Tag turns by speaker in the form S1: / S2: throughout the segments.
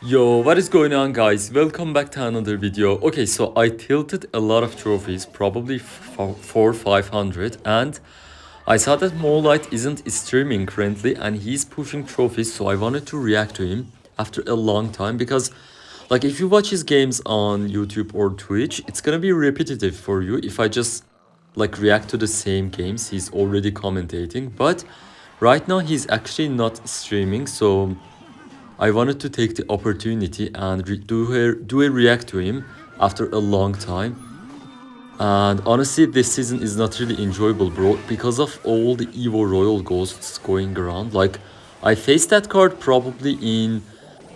S1: Yo, what is going on, guys? Welcome back to another video. Okay, so I tilted a lot of trophies, probably 500, and I saw that Moonlight isn't streaming currently and he's pushing trophies, so I wanted to react to him after a long time because like if you watch his games on YouTube or Twitch, it's gonna be repetitive for you if I just like react to the same games he's already commentating. But right now he's actually not streaming, so I wanted to take the opportunity and do a react to him after a long time. And honestly, this season is not really enjoyable, bro, because of all the Evo Royal ghosts going around. Like, I faced that card probably in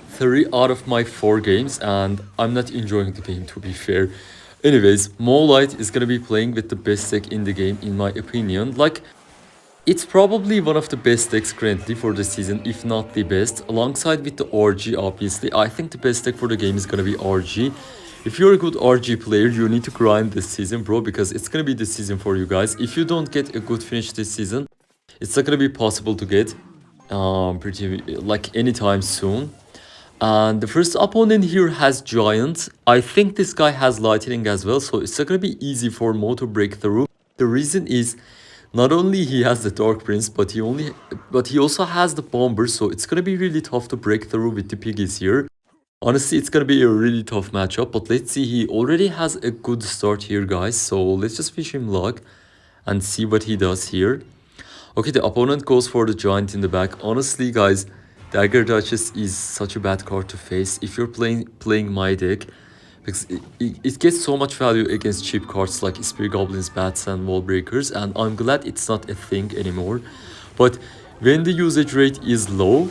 S1: 3 out of my 4 games, and I'm not enjoying the game, to be fair. Anyways, Moonlight is gonna be playing with the best deck in the game, in my opinion. Like, it's probably one of the best decks currently for the season, if not the best, alongside with the RG obviously. I think the best deck for the game is gonna be RG. If you're a good RG player, you need to grind this season, bro, because it's gonna be the season for you guys. If you don't get a good finish this season, it's not gonna be possible to get pretty like anytime soon. And the first opponent here has Giant. I think this guy has Lightning as well, so it's not gonna be easy for Mo to break through. The reason is not only he has the Dark Prince, but he also has the Bomber, so it's gonna be really tough to break through with the Piggies here. Honestly, it's gonna be a really tough matchup, but let's see. He already has a good start here, guys, so let's just wish him luck and see what he does here. Okay, the opponent goes for the Giant in the back. Honestly, guys, Dagger Duchess is such a bad card to face if you're playing my deck, because it gets so much value against cheap cards like Spear Goblins, Bats, and Wall Breakers, and I'm glad it's not a thing anymore. But when the usage rate is low,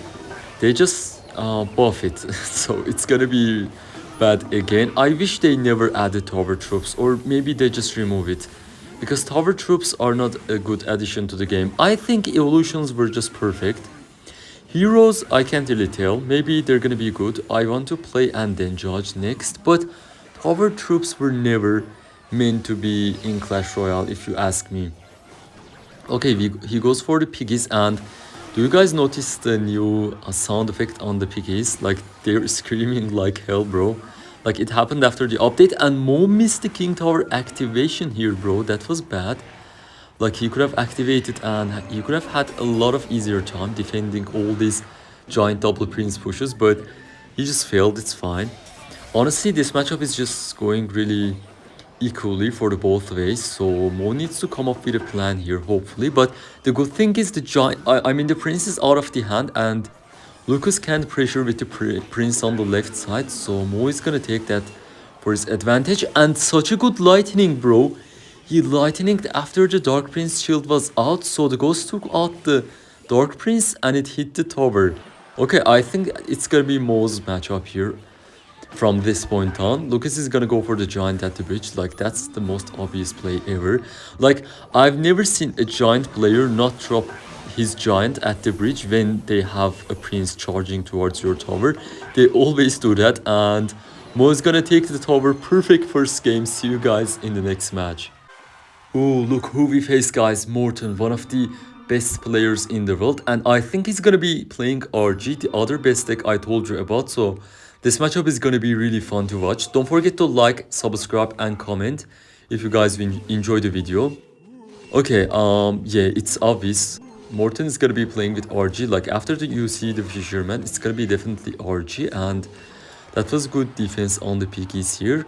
S1: they just buff it, so it's gonna be bad again. I wish they never added Tower Troops, or maybe they just remove it, because Tower Troops are not a good addition to the game. I think evolutions were just perfect. Heroes, I can't really tell. Maybe they're gonna be good. I want to play and then judge next. But Tower Troops were never meant to be in Clash Royale, if you ask me. Okay, he goes for the Piggies, and do you guys notice the new sound effect on the Piggies? Like, they're screaming like hell, bro. Like, it happened after the update, and Mo missed the King Tower activation here, bro. That was bad. Like, he could have activated and he could have had a lot of easier time defending all these giant double prince pushes, but he just failed. It's fine. Honestly, this matchup is just going really equally for the both ways, so Mo needs to come up with a plan here, hopefully. But the good thing is the giant, I mean the prince is out of the hand, and Lucas can't pressure with the prince on the left side, so Mo is gonna take that for his advantage. And such a good lightning, bro. He lightninged after the Dark Prince shield was out, so the ghost took out the Dark Prince and it hit the tower. Okay, I think it's gonna be Mo's matchup here. From this point on, Lucas is gonna go for the giant at the bridge. Like, that's the most obvious play ever. Like, I've never seen a giant player not drop his giant at the bridge when they have a prince charging towards your tower. They always do that, and Mo is gonna take the tower. Perfect first game. See you guys in the next match. Oh, look who we face, guys. Morton, one of the best players in the world, and I think he's gonna be playing RG, the other best deck I told you about. So this matchup is gonna be really fun to watch. Don't forget to like, subscribe, and comment if you guys enjoy the video. Okay, yeah, it's obvious. Morton is gonna be playing with RG. Like, after you see the Fisherman, it's gonna be definitely RG, and that was good defense on the Piggies here.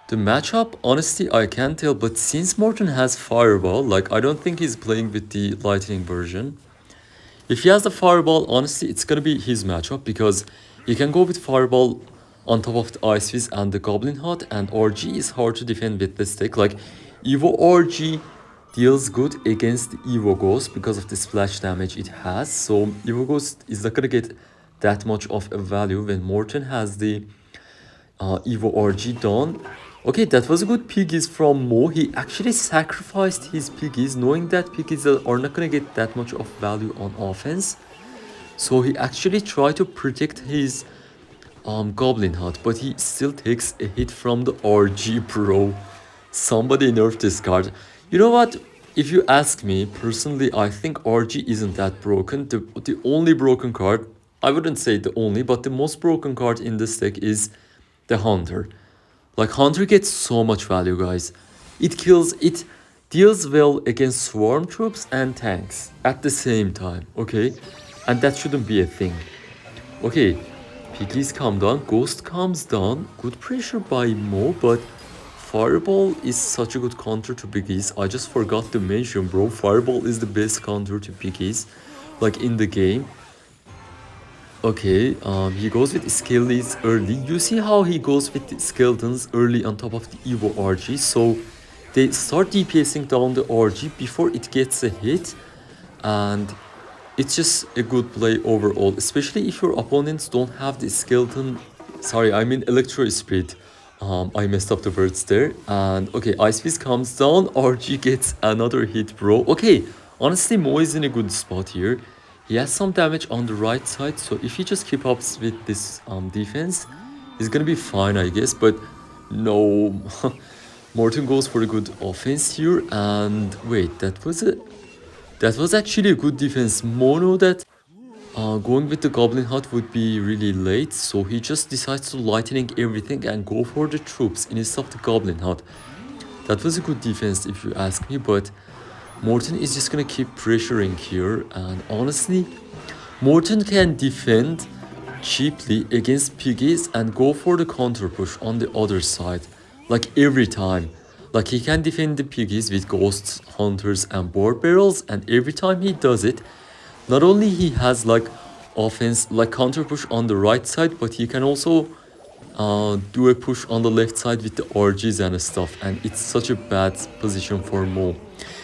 S1: The matchup, honestly, I can't tell, but since Morton has Fireball, like, I don't think he's playing with the Lightning version. If he has the Fireball, honestly, it's gonna be his matchup, because he can go with Fireball on top of the Ice Fist and the Goblin Hut, and RG is hard to defend with this deck. Like, Evo RG deals good against the Evo Ghost because of the splash damage it has, so Evo Ghost is not gonna get that much of a value when Morton has the Evo RG done. Okay, that was a good Piggies from Mo. He actually sacrificed his Piggies, knowing that Piggies are not gonna get that much of value on offense. So he actually tried to protect his Goblin Hut, but he still takes a hit from the RG, bro. Somebody nerfed this card. You know what? If you ask me, personally, I think RG isn't that broken. The only broken card I wouldn't say the only, but the most broken card in this deck is the Hunter. Like Hunter gets so much value, guys. It deals well against swarm troops and tanks at the same time, okay? And that shouldn't be a thing. Okay, Piggies come down, Ghost comes down, good pressure by Mo, but Fireball is such a good counter to Piggies. I just forgot to mention, bro, Fireball is the best counter to Piggies, like in the game. Okay, he goes with Skellies early. You see how he goes with the Skeletons early on top of the Evo RG, so they start DPSing down the RG before it gets a hit, and it's just a good play overall, especially if your opponents don't have the Skeleton, sorry, I mean Electro Spirit. I messed up the words there. And okay, Ice Fist comes down, RG gets another hit, bro. Okay, honestly, Mo is in a good spot here. He has some damage on the right side, so if he just keep up with this defense, he's gonna be fine, I guess. But no, Morton goes for a good offense here. And wait, that was actually a good defense. Mono that going with the Goblin Hut would be really late, so he just decides to lightning everything and go for the troops instead of the Goblin Hut. That was a good defense if you ask me, but Morton is just gonna keep pressuring here, and honestly, Morton can defend cheaply against Piggies and go for the counter push on the other side, like every time. Like he can defend the Piggies with ghosts, hunters and board barrels, and every time he does it, not only he has like offense, like counter push on the right side, but he can also do a push on the left side with the RGs and stuff, and it's such a bad position for Mo.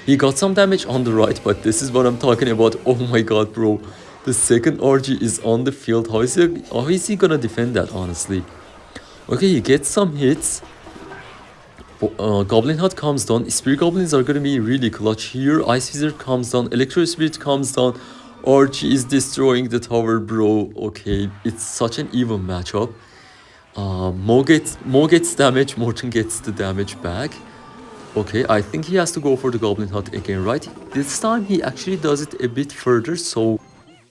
S1: He got some damage on the right, but this is what I'm talking about. Oh my god, bro. The second RG is on the field. How is he gonna defend that, honestly? Okay, he gets some hits. Goblin Hut comes down. Spirit Goblins are gonna be really clutch here. Ice Wizard comes down. Electro Spirit comes down. RG is destroying the tower, bro. Okay, it's such an even matchup. Mo gets damage, Morton gets the damage back. Okay, I think he has to go for the Goblin Hut again, right? This time he actually does it a bit further, so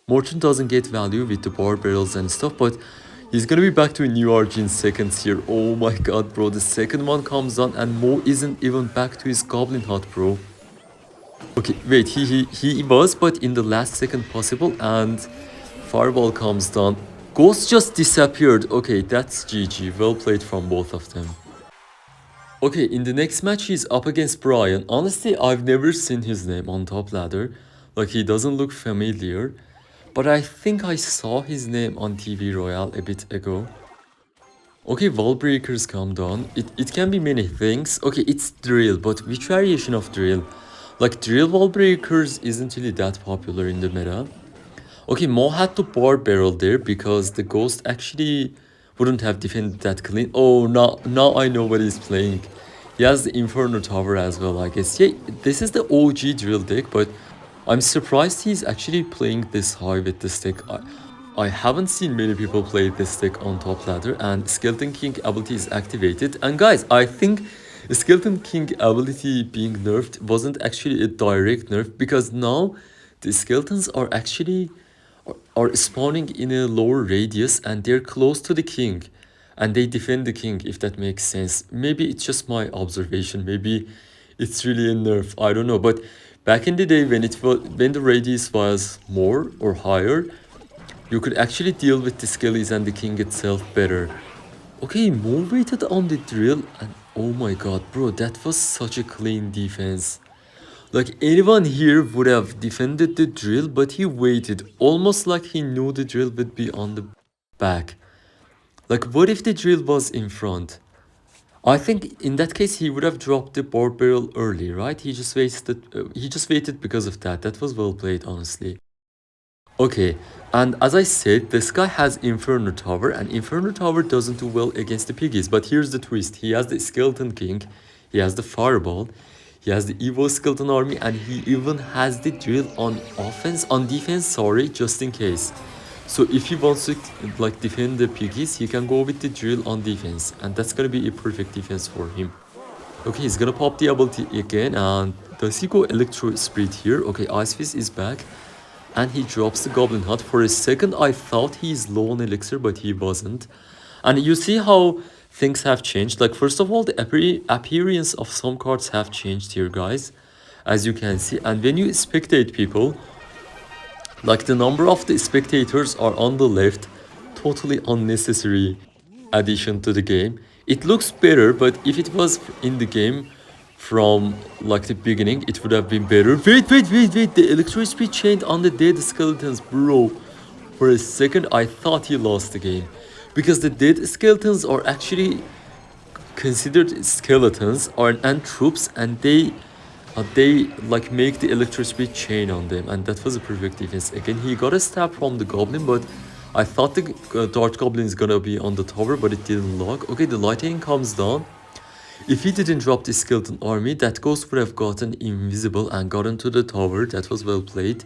S1: Morton doesn't get value with the bar barrels and stuff, but he's gonna be back to a new RG in seconds here. Oh my god, bro, the second one comes on and Mo isn't even back to his Goblin Hut, bro. Okay, wait, he was, but in the last second possible, and Fireball comes down. Ghost just disappeared. Okay, that's GG. Well played from both of them. Okay, in the next match, he's up against Brian. Honestly, I've never seen his name on top ladder. Like, he doesn't look familiar. But I think I saw his name on TV Royale a bit ago. Okay, wall breakers come down. It can be many things. Okay, it's drill, but which variation of drill? Like, drill wall breakers isn't really that popular in the meta. Okay, Mo had to bar barrel there because the ghost actually wouldn't have defended that clean. Oh, now I know what he's playing. He has the Inferno Tower as well, I guess. Yeah, this is the OG drill deck, but I'm surprised he's actually playing this high with this deck. I haven't seen many people play this deck on top ladder, and Skeleton King ability is activated. And guys, I think Skeleton King ability being nerfed wasn't actually a direct nerf, because now the skeletons are actually are spawning in a lower radius and they're close to the king and they defend the king, if that makes sense. Maybe it's just my observation, maybe it's really a nerf, I don't know. But back in the day when the radius was more or higher, you could actually deal with the skellies and the king itself better. Okay, Mo waited on the drill and oh my god, bro, that was such a clean defense. Like, anyone here would have defended the drill, but he waited, almost like he knew the drill would be on the back. Like, what if the drill was in front? I think in that case he would have dropped the board barrel early, right? He just waited because of that. That was well played, honestly. Okay, and as I said, this guy has Inferno Tower, and Inferno Tower doesn't do well against the Piggies. But here's the twist: he has the Skeleton King, he has the Fireball, he has the Evo Skeleton Army, and he even has the Drill on defense, sorry, just in case. So if he wants to like defend the Piggies, he can go with the Drill on defense, and that's gonna be a perfect defense for him. Okay, he's gonna pop the ability again, and does he go Electro Spirit here? Okay, Ice Fist is back. and he drops the Goblin Hut. For a second, I thought he's low on elixir, but he wasn't. And you see how things have changed. Like, first of all, the appearance of some cards have changed here, guys, as you can see. And when you spectate people, like the number of the spectators are on the left, totally unnecessary addition to the game. It looks better, but if it was in the game from like the beginning, it would have been better. Wait, the electricity chained on the dead skeletons, bro. For a second, I thought he lost the game. Because the dead skeletons are actually considered skeletons and troops, and they like make the electricity chain on them, and that was a perfect defense. Again, he got a stab from the goblin, but I thought the dart goblin is gonna be on the tower, but it didn't lock. Okay, the lightning comes down. If he didn't drop the skeleton army, that ghost would have gotten invisible and gotten to the tower. That was well played.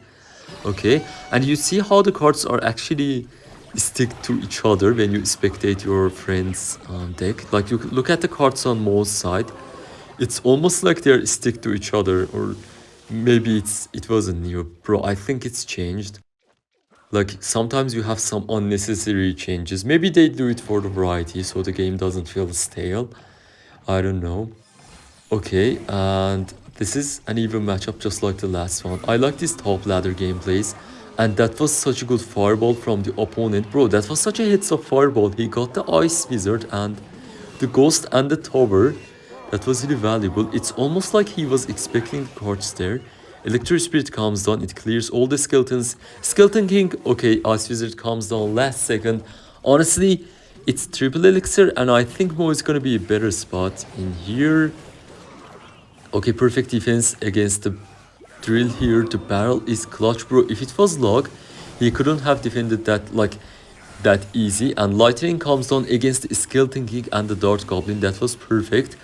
S1: Okay, and you see how the cards are actually stick to each other when you spectate your friend's deck. Like, you look at the cards on Mo's side, it's almost like they're stick to each other, or maybe it wasn't new, bro. I think it's changed. Like, sometimes you have some unnecessary changes. Maybe they do it for the variety, so the game doesn't feel stale. I don't know. Okay, and this is an even matchup just like the last one. I like this top ladder gameplays, and that was such a good fireball from the opponent. Bro, that was such a hits of fireball. He got the ice wizard and the ghost and the tower. That was really valuable. It's almost like he was expecting the cards there. Electric Spirit comes down, it clears all the skeletons. Skeleton King, okay, Ice Wizard comes down last second. Honestly, it's triple elixir, and I think Mo is gonna be a better spot in here. Okay, perfect defense against the drill here. The barrel is clutch, bro. If it was log, he couldn't have defended that like that easy. And lightning comes down against the skeleton king and the dart goblin. That was perfect.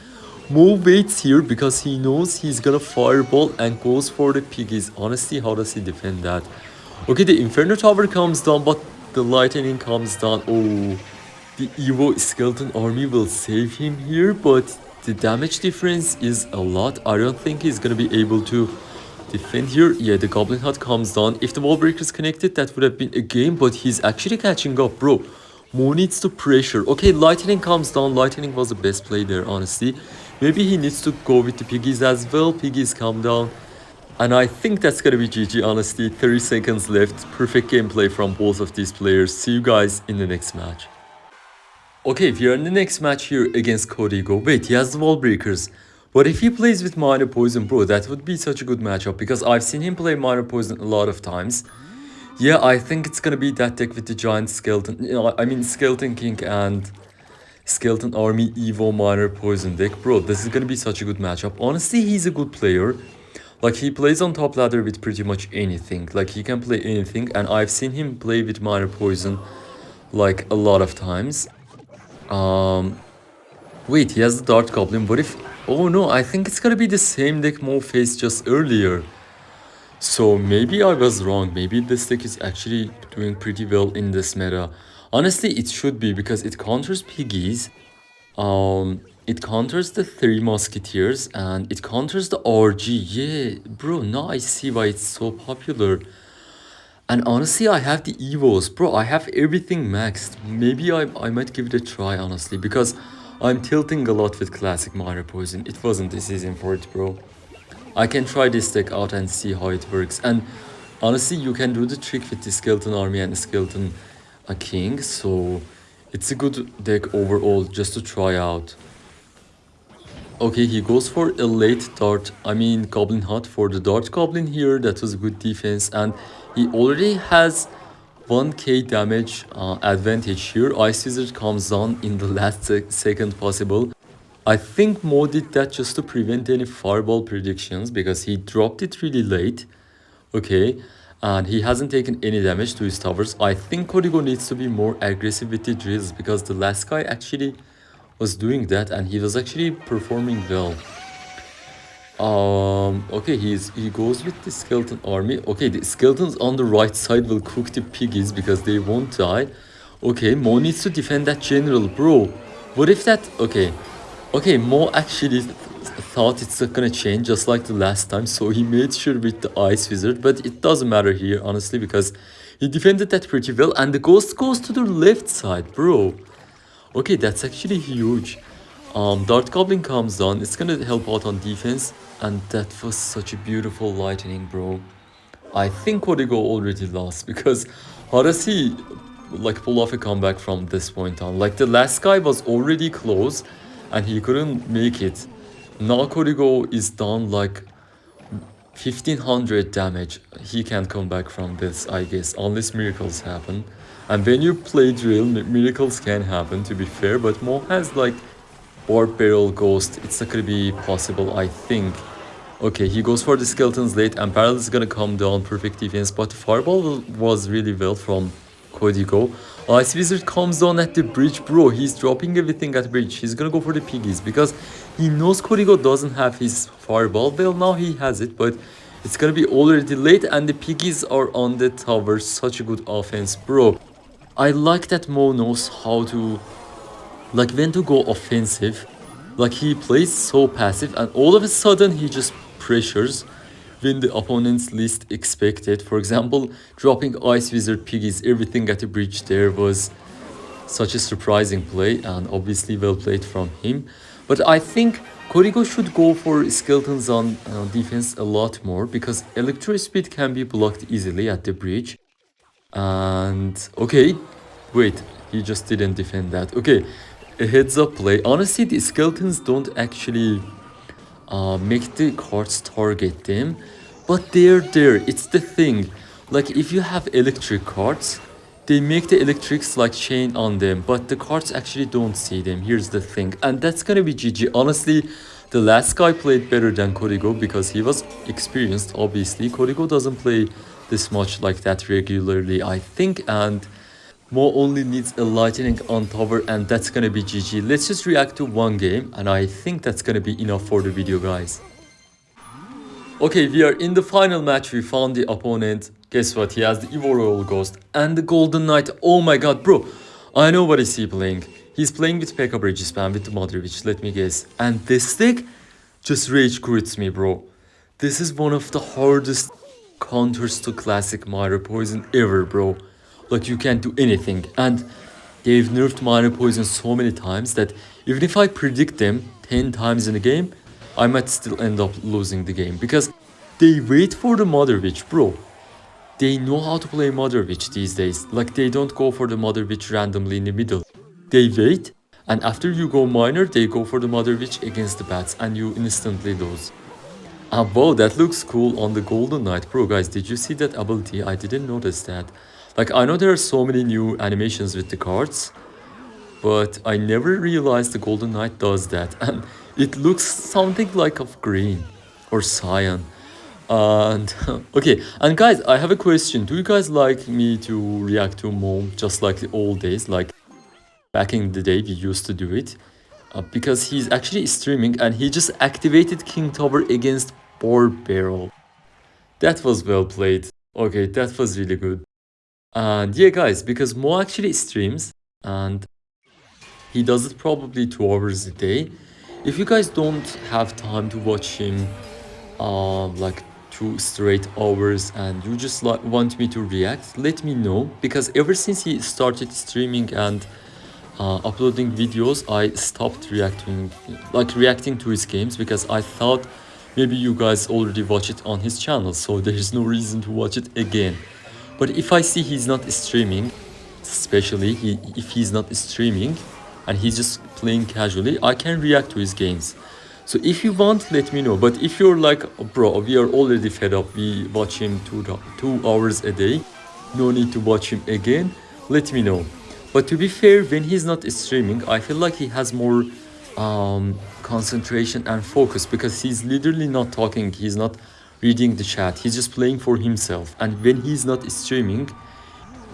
S1: Mo waits here because he knows he's gonna fireball and goes for the piggies. Honestly, how does he defend that? Okay, the inferno tower comes down, but the lightning comes down. Oh, the Evo skeleton army will save him here, but the damage difference is a lot. I don't think he's gonna be able to defend here. Yeah, the goblin hut comes down. If the wall breaker is connected, that would have been a game, but he's actually catching up, bro. Mo needs to pressure. Okay, lightning comes down. Lightning was the best play there, honestly. Maybe he needs to go with the piggies as well. Piggies come down. And I think that's gonna be GG, honestly. 30 seconds left. Perfect gameplay from both of these players. See you guys in the next match. Okay, we are in the next match here against Codigo. Wait, he has the wall breakers. But if he plays with Minor Poison, bro, that would be such a good matchup, because I've seen him play Minor Poison a lot of times. Yeah, I think it's gonna be that deck with the giant skeleton. You know, I mean, Skeleton King and Skeleton Army Evo Minor Poison deck. Bro, this is gonna be such a good matchup. Honestly, he's a good player. Like, he plays on top ladder with pretty much anything. Like, he can play anything, and I've seen him play with Minor Poison like a lot of times. Wait, he has the Dart Goblin. What if... Oh no, I think it's gonna be the same deck Mo faced just earlier. So maybe I was wrong. Maybe this deck is actually doing pretty well in this meta. Honestly, it should be, because it counters Piggies. It counters the 3 Musketeers, and it counters the RG. Yeah, bro, now I see why it's so popular. And honestly, I have the Evos. Bro, I have everything maxed. Maybe I might give it a try, honestly, because I'm tilting a lot with classic Minor Poison. It wasn't the season for it, bro. I can try this deck out and see how it works. And honestly, you can do the trick with the Skeleton Army and the Skeleton King. So it's a good deck overall just to try out. Okay, he goes for a late Goblin Hut for the Dart Goblin here. That was a good defense, and he already has 1k damage advantage here. Ice Wizard comes down in the last second possible. I think Mo did that just to prevent any fireball predictions, because he dropped it really late. Okay, and he hasn't taken any damage to his towers. I think Codigo needs to be more aggressive with the drills, because the last guy actually was doing that, and he was actually performing well. Okay, he goes with the skeleton army. Okay, the skeletons on the right side will cook the piggies because they won't die. Okay, Mo needs to defend that general, bro. What if that... Okay, Mo actually thought it's not gonna change just like the last time, so he made sure with the Ice Wizard, but it doesn't matter here, honestly, because he defended that pretty well, and the Ghost goes to the left side, bro. Okay, that's actually huge. Dart Goblin comes down, it's gonna help out on defense, and that was such a beautiful lightning, bro. I think Codigo already lost because how does he like pull off a comeback from this point on? Like the last guy was already close and he couldn't make it. Now Codigo is down like 1500 damage. He can't come back from this, I guess, unless miracles happen. And when you play drill, miracles can happen, to be fair, but Mo has like Warp Barrel Ghost. It's not gonna be possible, I think. Okay, he goes for the skeletons late, and Barrel is gonna come down, perfect defense, but the fireball was really well from Codigo. Ice Wizard comes down at the bridge, bro. He's dropping everything at the bridge. He's gonna go for the piggies because he knows Codigo doesn't have his fireball. Well, now he has it, but it's gonna be already late, and the piggies are on the tower. Such a good offense, bro. I like that Mo knows how to, like, when to go offensive. Like, he plays so passive, and all of a sudden he just pressures when the opponents least expect it. For example, dropping Ice Wizard Piggies, everything at the bridge there was such a surprising play, and obviously well played from him. But I think Codigo should go for skeletons on defense a lot more, because Electro Speed can be blocked easily at the bridge. And okay, wait, he just didn't defend that. Okay, a heads up play. Honestly, the skeletons don't actually make the cards target them, but they're there. It's the thing. Like, if you have electric cards, they make the electrics like chain on them, but the cards actually don't see them. Here's the thing, and that's gonna be GG. Honestly, the last guy played better than Codigo because he was experienced. Obviously, Codigo doesn't play this much like that regularly, I think, and Mo only needs a lightning on tower, and that's gonna be GG. Let's just react to one game, and I think that's gonna be enough for the video, guys. Okay, we are in the final match. We found the opponent. Guess what? He has the Evo Royal Ghost and the Golden Knight. Oh my god, bro. I know what is he playing. He's playing with P.E.K.K.A. Bridge spam with the Mother Witch, let me guess. And this deck just rage quits me, bro. This is one of the hardest counters to classic Minor Poison ever, bro. Like, you can't do anything, and they've nerfed Minor Poison so many times that even if I predict them 10 times in a game, I might still end up losing the game, because they wait for the Mother Witch, bro. They know how to play Mother Witch these days. Like, they don't go for the Mother Witch randomly in the middle. They wait, and after you go Minor, they go for the Mother Witch against the bats, and you instantly lose. And wow, that looks cool on the Golden Knight. Bro, guys, did you see that ability? I didn't notice that. Like, I know there are so many new animations with the cards, but I never realized the Golden Knight does that. And it looks something like of green or cyan. And okay, and guys, I have a question. Do you guys like me to react to Mo just like the old days? Like, back in the day, we used to do it. Because he's actually streaming, and he just activated King Tower against Warp Barrel. That was well played. Okay, that was really good. And yeah, guys, because Mo actually streams, and he does it probably 2 hours a day. If you guys don't have time to watch him like 2 straight hours, and you just like want me to react, let me know, because ever since he started streaming and uploading videos, I stopped reacting to his games, because I thought maybe you guys already watch it on his channel, so there is no reason to watch it again. But if I see he's not streaming, especially if he's not streaming and he's just playing casually, I can react to his games. So if you want, let me know. But if you're like, bro, we are already fed up, we watch him 2 hours a day, no need to watch him again, let me know. But to be fair, when he's not streaming, I feel like he has more concentration and focus, because he's literally not talking, he's not reading the chat, he's just playing for himself. And when he's not streaming,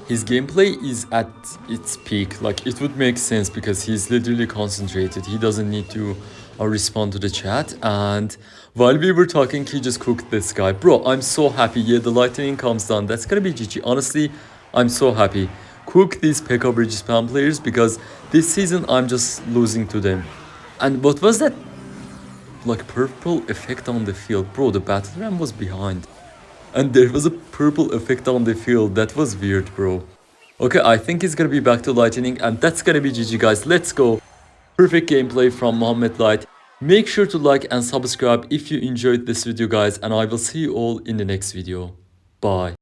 S1: his gameplay is at its peak. Like, it would make sense because he's literally concentrated, he doesn't need to respond to the chat. And while we were talking, he just cooked this guy. Bro, I'm so happy. Yeah, the lightning comes down, that's gonna be GG. Honestly, I'm so happy. Cook these P.E.K.K.A. Bridge spam players, because this season I'm just losing to them. And what was that? like purple effect on the field. Bro, the battle ram was behind. And there was a purple effect on the field. That was weird, bro. Okay, I think it's gonna be back to lightning, and that's gonna be GG, guys. Let's go. Perfect gameplay from Mohamed Light. Make sure to like and subscribe if you enjoyed this video, guys, and I will see you all in the next video. Bye.